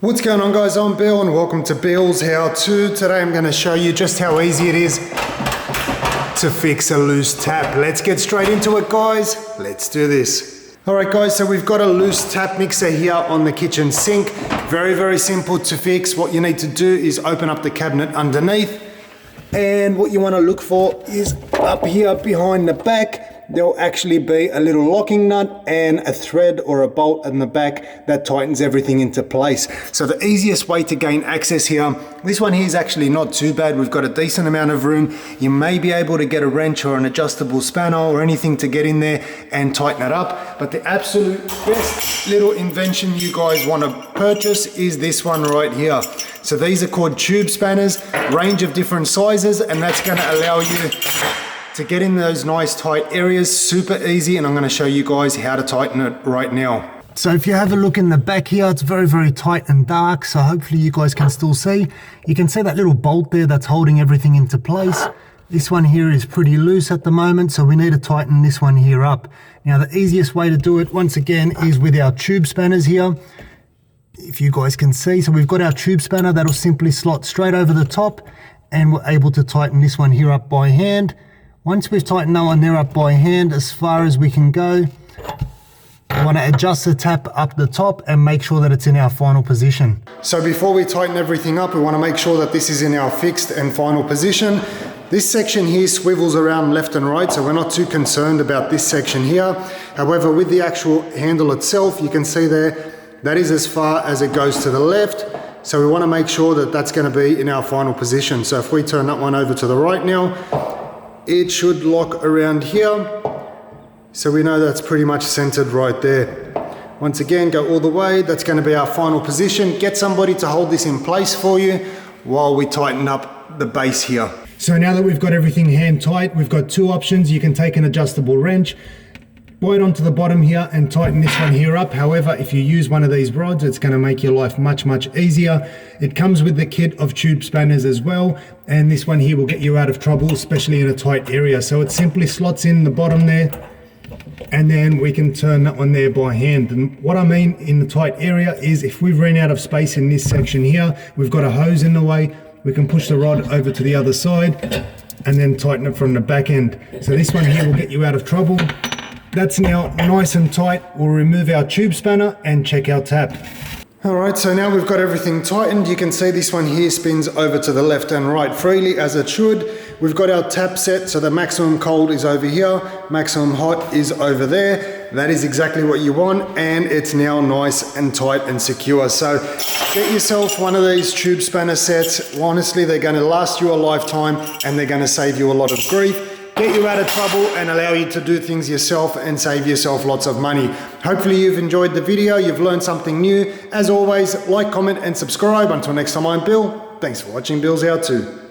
What's going on, guys? I'm Bill and welcome to Bill's How To. Today I'm going to show you just how easy it is to fix a loose tap. Let's get straight into it, guys. Let's do this. Alright guys, so we've got a loose tap mixer here on the kitchen sink. Very simple to fix. What you need to do is open up the cabinet underneath, and what you want to look for is up here behind the back. There'll actually be a little locking nut and a thread or a bolt in the back that tightens everything into place. So the easiest way to gain access here, this one here is actually not too bad. We've got a decent amount of room. You may be able to get a wrench or an adjustable spanner or anything to get in there and tighten it up. But the absolute best little invention you guys want to purchase is this one right here. So these are called tube spanners, range of different sizes, and that's going to allow you to get in those nice tight areas super easy, and I'm going to show you guys how to tighten it right now. So if you have a look in the back here, it's very tight and dark, so hopefully you guys can still see. You can see that little bolt there that's holding everything into place. This one here is pretty loose at the moment, so we need to tighten this one here up. Now the easiest way to do it, once again, is with our tube spanners here. If you guys can see, so we've got our tube spanner that'll simply slot straight over the top, and we're able to tighten this one here up by hand. Once we've tightened that one there up by hand as far as we can go, we want to adjust the tap up the top and make sure that it's in our final position. So before we tighten everything up, we want to make sure that this is in our fixed and final position. This section here swivels around left and right, so we're not too concerned about this section here. However, with the actual handle itself, you can see there, that is as far as it goes to the left. So we want to make sure that that's going to be in our final position. So if we turn that one over to the right now, it should lock around here. So we know that's pretty much centered right there. Once again, go all the way. That's going to be our final position. Get somebody to hold this in place for you while we tighten up the base here. So now that we've got everything hand tight, we've got two options. You can take an adjustable wrench, buy it onto the bottom here and tighten this one here up. However, if you use one of these rods, it's going to make your life much easier. It comes with the kit of tube spanners as well, and this one here will get you out of trouble, especially in a tight area. So it simply slots in the bottom there, and then we can turn that one there by hand. And what I mean in the tight area is if we've run out of space in this section here, we've got a hose in the way, we can push the rod over to the other side and then tighten it from the back end. So this one here will get you out of trouble. That's now nice and tight. We'll remove our tube spanner and check our tap. Alright, so now we've got everything tightened. You can see this one here spins over to the left and right freely as it should. We've got our tap set, so the maximum cold is over here, maximum hot is over there. That is exactly what you want, and it's now nice and tight and secure. So get yourself one of these tube spanner sets. Honestly, they're going to last you a lifetime and they're going to save you a lot of grief, get you out of trouble and allow you to do things yourself and save yourself lots of money. Hopefully you've enjoyed the video, you've learned something new. As always, like, comment and subscribe. Until next time, I'm Bill. Thanks for watching Bill's How To.